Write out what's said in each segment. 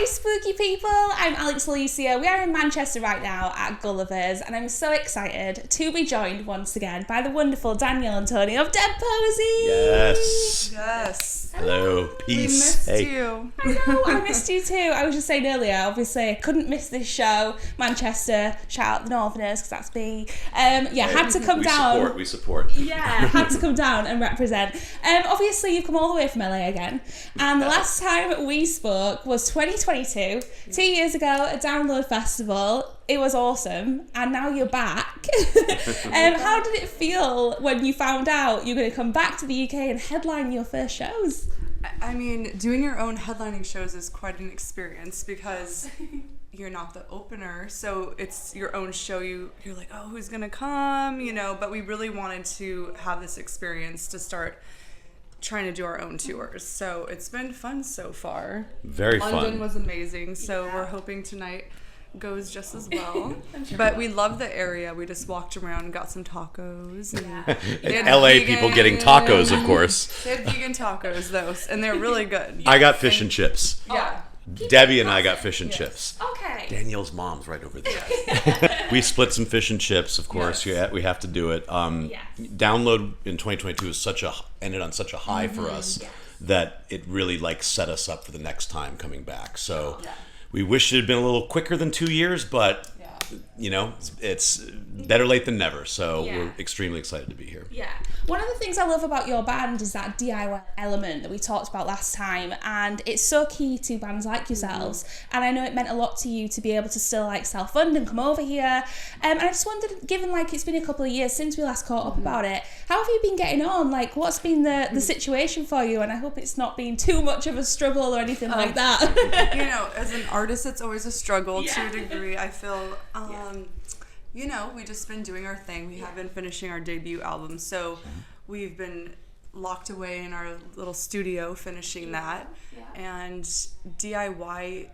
spooky people. I'm Alicia. We are in Manchester right now at Gulliver's, and I'm so excited to be joined once again by the wonderful Danyell and Tony of Posey. Yes. Hello. Peace. We missed you. I know, I missed you too. I was just saying earlier, obviously, I couldn't miss this show. Manchester, shout out the Northerners, because that's me. Had to come down. We support. Yeah, had to come down and represent. Obviously, you've come all the way from LA again. And the last time we spoke was 2022, 2 years ago at Download Festival. It was awesome, and now you're back. How did it feel when you found out you're going to come back to the UK and headline your first shows? I mean, doing your own headlining shows is quite an experience because you're not the opener, so it's your own show. You're like, oh, who's going to come? But we really wanted to have this experience to start trying to do our own tours. So it's been fun so far. Very fun. London was amazing, so we're hoping tonight goes just as well. But we love the area. We just walked around and got some tacos. And LA people getting tacos, of course. They had vegan tacos, though, and they're really good. I got fish and chips. Yeah. Debbie and I got fish and chips. Okay. Danielle's mom's right over there. We split some fish and chips, of course. Yes. Yeah, we have to do it. Download in 2022 is ended on such a high for us that it really set us up for the next time coming back. So we wish it had been a little quicker than 2 years, but it's better late than never. So we're extremely excited to be here. Yeah. One of the things I love about your band is that DIY element that we talked about last time, and it's so key to bands like yourselves. And I know it meant a lot to you to be able to still self-fund and come over here. And I just wondered, given it's been a couple of years since we last caught up about it, how have you been getting on? What's been the situation for you? And I hope it's not been too much of a struggle or anything like that. As an artist, it's always a struggle to a degree. I feel, we just been doing our thing. We have been finishing our debut album, so we've been locked away in our little studio finishing that. And DIY,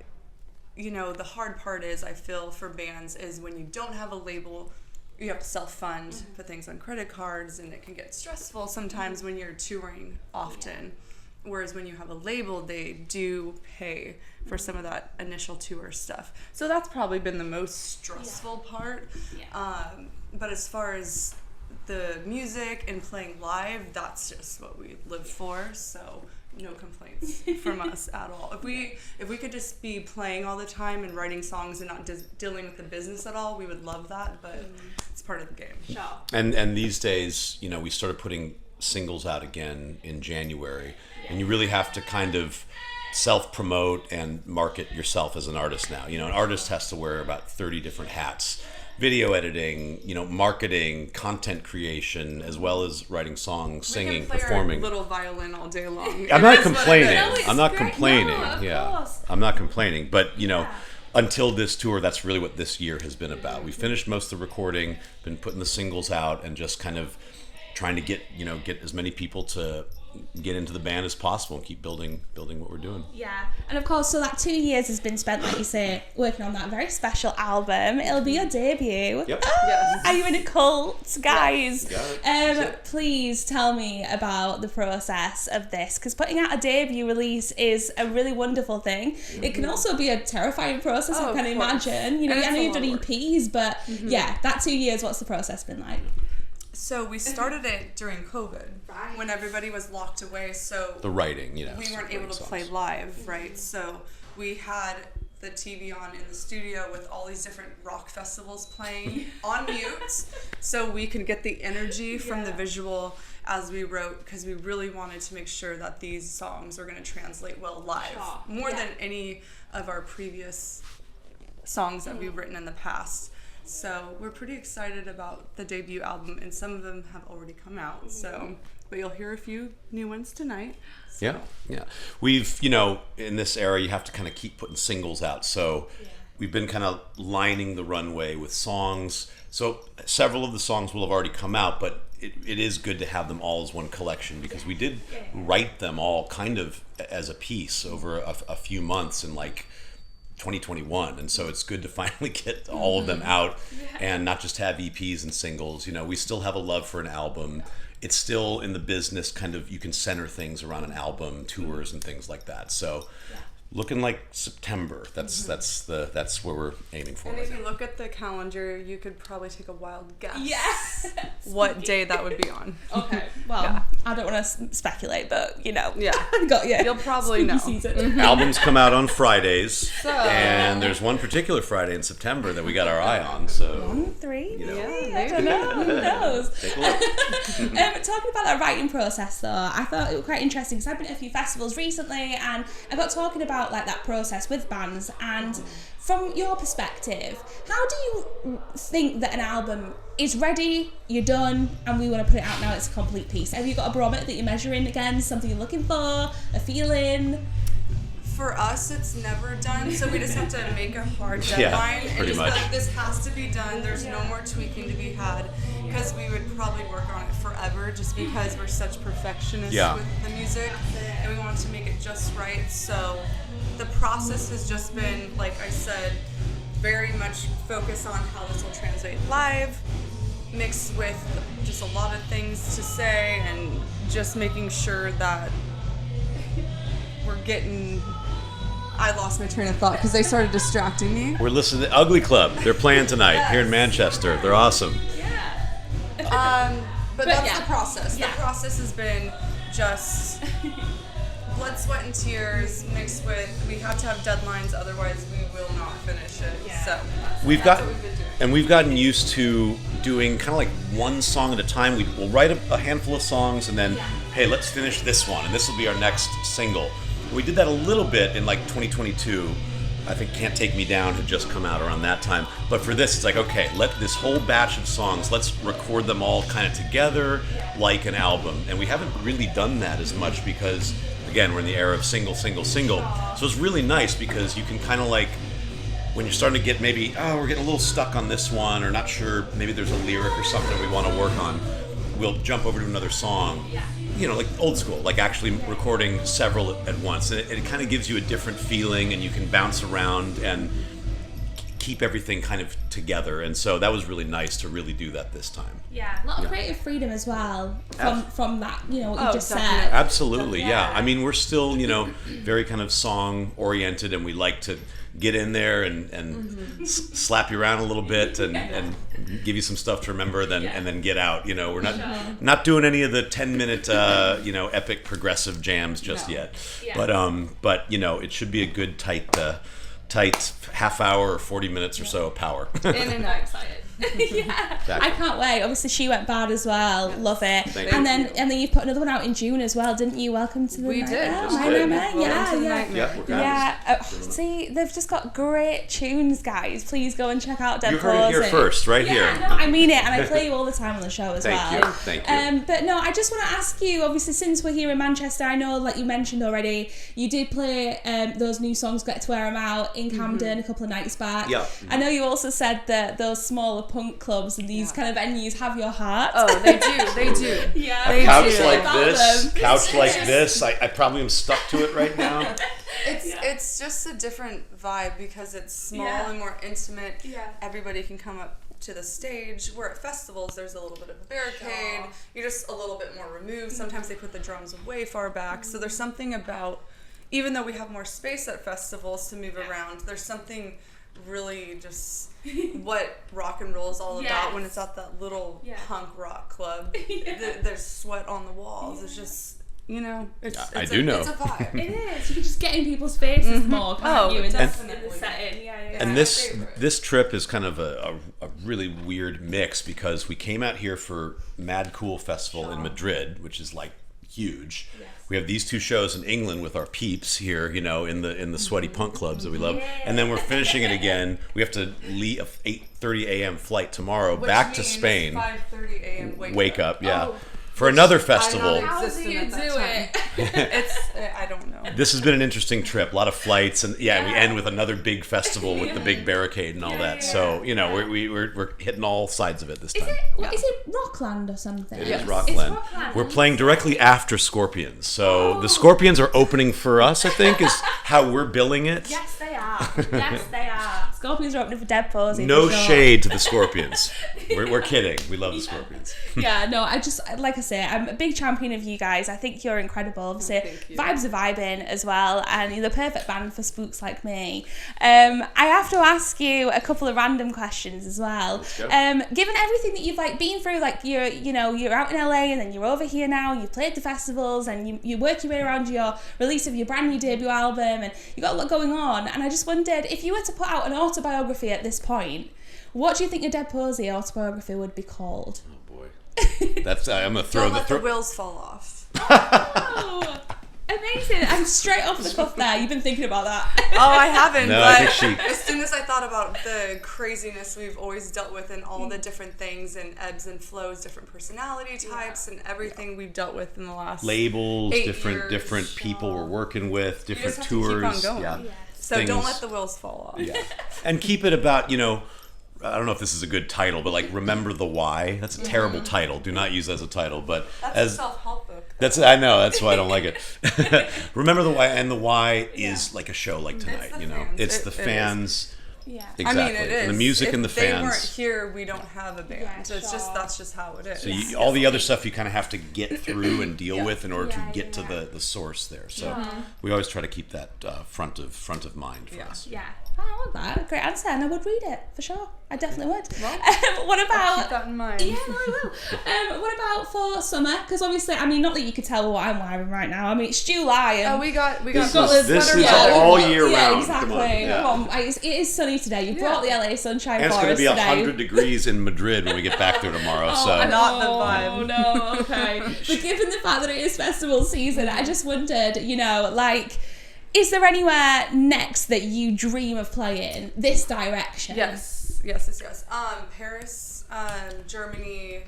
the hard part is, I feel, for bands, is when you don't have a label, you have to self-fund, put things on credit cards, and it can get stressful sometimes when you're touring often. Whereas when you have a label, they do pay for some of that initial tour stuff. So that's probably been the most stressful part. But as far as the music and playing live, that's just what we live for. So no complaints from us at all. If we could just be playing all the time and writing songs and not just dealing with the business at all, we would love that. But it's part of the game. Sure. And these days, we started putting singles out again in January, and you really have to kind of self-promote and market yourself as an artist now. An artist has to wear about 30 different hats: video editing, marketing, content creation, as well as writing songs, singing, performing. Our little violin all day long. I'm not complaining. I'm not complaining. But until this tour, that's really what this year has been about. We finished most of the recording, been putting the singles out, and just kind of trying to get as many people to get into the band as possible and keep building what we're doing. Yeah, and of course, so that 2 years has been spent, like you say, working on that very special album. It'll be your debut. Yep. Are you in a cult, guys? Got Please tell me about the process of this, because putting out a debut release is a really wonderful thing. It can also be a terrifying process, I can imagine. I know you've done EPs, but that 2 years, what's the process been like? So we started it during COVID, when everybody was locked away. So the writing, we weren't able to play live, right? So we had the TV on in the studio with all these different rock festivals playing on mute, so we could get the energy from the visual as we wrote, because we really wanted to make sure that these songs are going to translate well live, more than any of our previous songs that we've written in the past. So we're pretty excited about the debut album, and some of them have already come out. So, but you'll hear a few new ones tonight. So. Yeah. We've, in this era, you have to kind of keep putting singles out. So we've been kind of lining the runway with songs. So several of the songs will have already come out, but it is good to have them all as one collection, because we did write them all kind of as a piece over a few months in 2021, and so it's good to finally get all of them out and not just have EPs and singles. We still have a love for an album. It's still in the business, kind of, you can center things around an album, tours and things like that. So looking like September. That's where we're aiming for. And right if now. you look at the calendar, you could probably take a wild guess. Yes. What day that would be on. Okay. Well, I don't want to speculate, but Yeah. got you. You'll probably Spooky know. season. Albums come out on Fridays, So- and there's one particular Friday in September that we got our eye on. So 1, 3. you know, I don't know. Who knows? take a look. Talking about that writing process, though, I thought it was quite interesting because I've been at a few festivals recently, and I got talking about like that process with bands. And from your perspective, how do you think that an album is ready, you're done, and we want to put it out now? It's a complete piece. Have you got a barometer that you're measuring against? Something you're looking for? A feeling? For us, it's never done, so we just have to make a hard Yeah, deadline and pretty just much. be like, this has to be done. There's no more tweaking to be had, because we would probably work on it forever, just because we're such perfectionists with the music, and we want to make it just right. So the process has just been, like I said, very much focus on how this will translate live, mixed with just a lot of things to say, and just making sure that we're getting... I lost my train of thought because they started distracting me. We're listening to Ugly Club. They're playing tonight here in Manchester. They're awesome. But that's yeah. the process. Yeah. The process has been just blood, sweat, and tears mixed with we have to have deadlines, otherwise we will not finish it. Yeah. So We've that's got, what we've been doing. and we've gotten used to doing kind of like one song at a time. We'll write a handful of songs, and then, hey, let's finish this one, and this will be our next single. We did that a little bit in like 2022. I think Can't Take Me Down had just come out around that time. But for this, it's like, okay, let this whole batch of songs, let's record them all kind of together like an album. And we haven't really done that as much because, again, we're in the era of single. So it's really nice because you can kind of like, when you're starting to get maybe, we're getting a little stuck on this one, or not sure, maybe there's a lyric or something we want to work on, we'll jump over to another song. You know, like old school, like actually recording several at once. And it kind of gives you a different feeling, and you can bounce around and keep everything kind of together. And so that was really nice to really do that this time. Yeah, a lot of creative freedom as well from that, you know, what you just definitely. said. Absolutely, yeah. I mean, we're still, you know, very kind of song oriented, and we like to get in there and slap you around a little bit and give you some stuff to remember, and then get out. You know, we're not doing any of the 10-minute epic progressive jams just yet. But you know, it should be a good tight half hour or 40 minutes or so of power. In and out. Excited. Yeah, Exactly. I can't wait. Obviously, She Went Bad as well. Love it. Thank and you. then you've put another one out in June as well, didn't you? Welcome to the We Nightmare. did. Just My did. Nightmare. Welcome to the Nightmare. Yeah, we're Yeah. See, they've just got great tunes, guys. Please go and check out Dead You heard it here Posey. first, right Yeah, here. no, I mean it, and I play you all the time on the show as Thank well. you. Thank you. But no, I just want to ask you, obviously, since we're here in Manchester, I know, like you mentioned already, you did play those new songs, Get to Wear 'Em Out, in Camden a couple of nights back. Yeah. I know you also said that those smaller punk clubs and these kind of venues have your heart. Oh, they do. Yeah. They Couch do. like About this, them. couch like this. I probably am stuck to it right now. It's just a different vibe because it's small and more intimate. Yeah. Everybody can come up to the stage. Where at festivals, there's a little bit of a barricade. Sure. You're just a little bit more removed. Sometimes they put the drums way far back. So there's something about, even though we have more space at festivals to move around, there's something really just what rock and roll is all about when it's at that little punk rock club. There's sweat on the walls. It's just, you know, it's I do know. It's a vibe. It is. You can just get in people's faces more, can't you? In definitely. the setting. Yeah. And this trip is kind of a really weird mix because we came out here for Mad Cool Festival in Madrid, which is like huge. Yes. We have these two shows in England with our peeps here, you know, in the sweaty punk clubs that we love, and then we're finishing it again. We have to leave a 8:30 a.m. flight tomorrow back to Spain. 5:30 a.m. Wake up, yeah. For another festival. How do you do it? I don't know. This has been an interesting trip. A lot of flights, and we end with another big festival with the big barricade and all that. So you know, we're hitting all sides of it this time. Is it Rockland or something? It is Rockland. We're playing directly after Scorpions. So the Scorpions are opening for us, I think, is how we're billing it. Yes, they are. Yes, they are. Scorpions are opening for Dead Posey. No for sure. shade to the Scorpions. We're kidding. We love the Scorpions. Yeah, no, I just, like I say, I'm a big champion of you guys. I think you're incredible. Obviously, vibes are vibing as well, and you're the perfect band for spooks like me. I have to ask you a couple of random questions as well. Let's go. Given everything that you've like been through, like you're out in LA and then you're over here now, you've played the festivals and you work your way around your release of your brand new debut album, and you got a lot going on. And I just wondered, if you were to put out an autobiography at this point, what do you think your Dead Posey autobiography would be called? Oh boy. That's I'm gonna throw Don't let the wheels fall off. Oh, amazing. I'm straight off the cuff there. You've been thinking about that. Oh, I haven't, No, I but think she- as soon as I thought about the craziness we've always dealt with and all the different things and ebbs and flows, different personality types and everything we've dealt with in the last labels, 8 different years. people we're working with, You different just have tours. to keep on going. Yeah. So Things- don't let the wheels fall off. Yeah. And keep it about, I don't know if this is a good title, but like Remember the Why. That's a terrible title. Do not use that as a title. But That's as a self-help book. I know, that's why I don't like it. Remember the Why, and the Why is like a show like tonight, It's the fans. It's It the is. fans. Yeah. Exactly. I mean, it is. And the music if and the they fans. weren't here, we don't have a band. Yeah, So it's just sure. that's just how it is. So all the other stuff you kind of have to get through and deal Yeah. with in order to Yeah, get to yeah. the source there. So we always try to keep that front of mind for Yeah. us. Yeah. I want that. Great answer, and I would read it for sure. I definitely would. Well, What about? keep that in mind. Yeah, no, I will. What about for summer? Because obviously, I mean, not that you could tell what I'm wearing right now. I mean, it's July. And Oh, we got This got is, the this sweater is weather. all year yeah, round. exactly. Come on. Yeah. Come on. It is sunny today. You brought the LA sunshine And it's for going us to be today. 100 degrees in Madrid when we get back there tomorrow. Oh, so Not the vibe. Oh no, okay. But given the fact that it is festival season, I just wondered, is there anywhere next that you dream of playing this direction? Yes. Paris, Germany,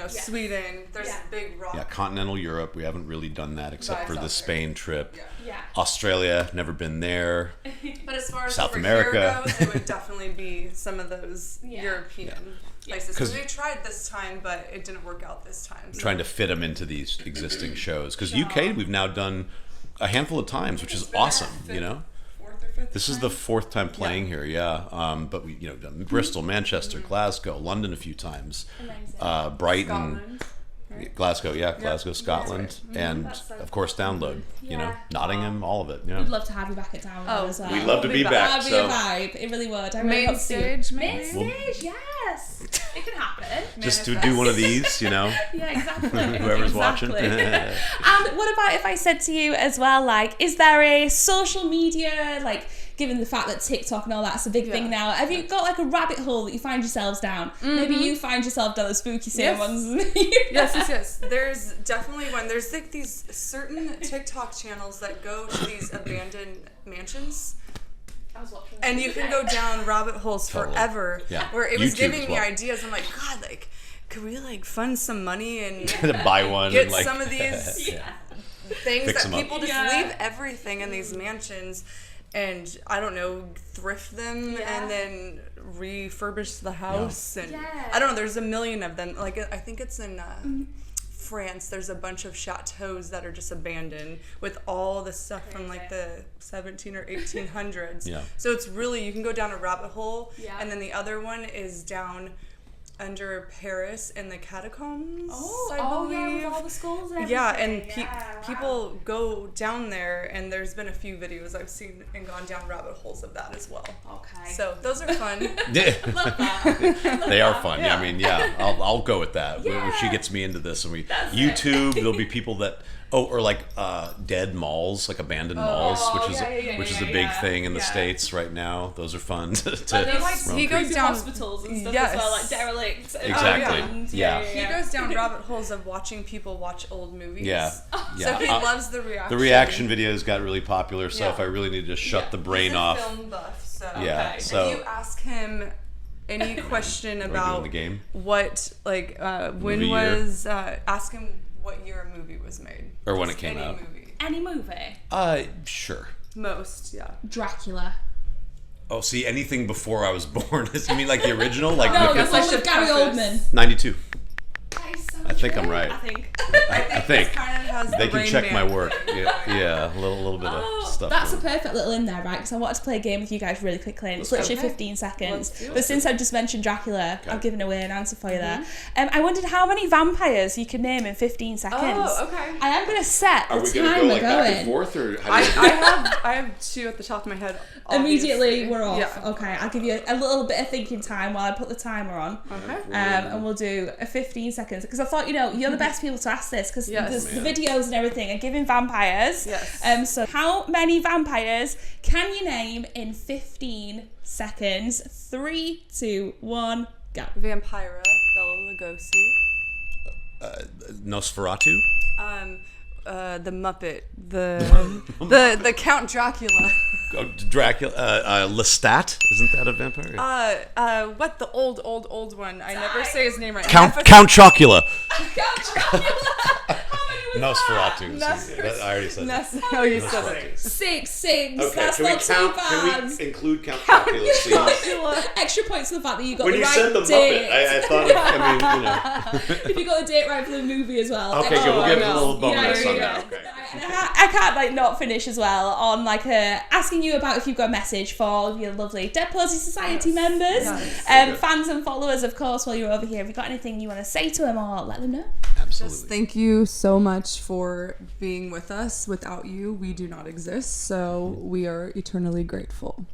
Sweden. There's big rock. yeah, continental Europe. We haven't really done that except for Vibes the out Spain trip. Yeah. Australia, never been there. But as far as South over America. here goes, it would definitely be some of those Yeah. European places. 'Cause- Because we tried this time, but it didn't work out this time. So. Trying to fit them into these existing shows. Because UK, we've now done a handful of times, which is It's been our awesome. fourth or fifth This is the fourth time playing here, yeah. But we, done Bristol, Manchester, Glasgow, London a few times, Amazing. Brighton, Scotland. Glasgow, Glasgow, Scotland, and That's so of course Download. Yeah. Nottingham, all of it. Yeah. We'd love to have you back at Download Oh, as well. We'd love to We'll be be back. That'd be So a vibe. It really would. I really Main hope to see you. stage, Main maybe? stage, yes. It can happen. just to do one of these, Yeah, exactly. whoever's watching. Exactly. And what about if I said to you as well, like, is there a social media, like, given the fact that TikTok and all that's a big thing now, have you got like a rabbit hole that you find yourselves down? Maybe you find yourself down the spooky scene ones. Yes. There's definitely there's like these certain TikTok channels that go to these abandoned mansions. I was watching And you can go down rabbit holes Totally. forever. Yeah. Where it was YouTube giving as me well. ideas. I'm like, God, like, could we like fund some money and To buy one. get and, like, some of these things Fix that them up. people just Yeah. leave everything in these mansions and I don't know, thrift them and then refurbish the house and I don't know, there's a million of them. Like I think it's in France, there's a bunch of chateaus that are just abandoned with all the stuff from like the 17 or 1800s. Yeah. So it's really, you can go down a rabbit hole and then the other one is down under Paris in the catacombs. I believe. with all the skulls and Yeah, everything. and people go down there, and there's been a few videos I've seen and gone down rabbit holes of that as well. Okay. So those are fun. Love that. They are fun. Yeah. I mean, I'll go with that. When Yeah. she gets me into this, and That's YouTube, there'll be people that or like dead malls, like abandoned malls, which is a big thing in the States right now. Those are fun to roam he through. goes down hospitals and stuff Yes. as well, like derelict. and Exactly. abandoned. Yeah. He goes down rabbit holes of watching people watch old movies. Yeah. So he loves the reaction. The reaction videos got really popular, so Yeah. if I really need to shut the brain He's a off, film buff, so yeah. Okay. So if you ask him any question doing about the game? what, like, when Movie year? was, ask him what year a movie was made. Or when Just it came any out. Movie. Any movie? Sure. Most, yeah. Dracula. Oh, see, anything before I was born. You mean like the original? Like No, guess that's I one with should Gary preface. Oldman. 92. That is so I think true. I'm right. I think. I think. That's kind of has They the can Rain check Man. my work. Yeah, a little bit of stuff. That's a going. perfect little in there, right? Because I wanted to play a game with you guys really quickly. And it's literally Okay. 15 seconds. Let's do it. But since I just mentioned Dracula, I've given away an answer for you there. I wondered how many vampires you could name in 15 seconds. Oh, okay. I am going to set the Are we gonna timer go like back and going. forth, or how I do you I have two at the top of my head. Immediately obviously. we're off. Yeah. Okay, I'll give you a little bit of thinking time while I put the timer on. Okay. And we'll do a 15 seconds because I thought, you're the best people to ask this because Yes. the videos and everything are giving vampires. Yes. So how many vampires can you name in 15 seconds? 3, 2, 1, go. Vampira, Bela Lugosi, Nosferatu? the Muppet, the Count Dracula. Dracula? Lestat? Isn't that a vampire? What the old one? I never say his name right. Count Chocula. Nosferatu. Nosferatu. I already said that. Oh, you said it. 6. Okay, That's can we not too count? bad. Can we include Count Chocula, please? Extra points for the fact that you got When the you right said the date. Muppet, I thought, If you got the date right for the movie as well. Okay, good. We'll give it a little bonus Yeah, on yeah, that. yeah. Okay. I can't not finish as well on asking you about if you've got a message for all of your lovely Dead Posey Society members, fans and followers, of course. While you're over here, have you got anything you want to say to them or let them know? Absolutely. Just thank you so much for being with us. Without you, we do not exist. So we are eternally grateful.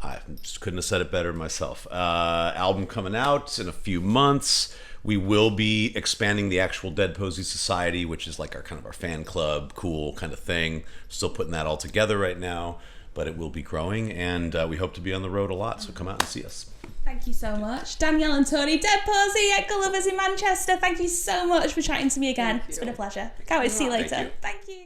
I just couldn't have said it better myself. Album coming out in a few months. We will be expanding the actual Dead Posey Society, which is like our kind of our fan club, cool kind of thing. Still putting that all together right now, but it will be growing, and we hope to be on the road a lot. So come out and see us. Thank you so much. Danyell and Tony, Dead Posey at Gulliver's in Manchester. Thank you so much for chatting to me again. It's been a pleasure. Can't wait to see you later. Thank you. Thank you.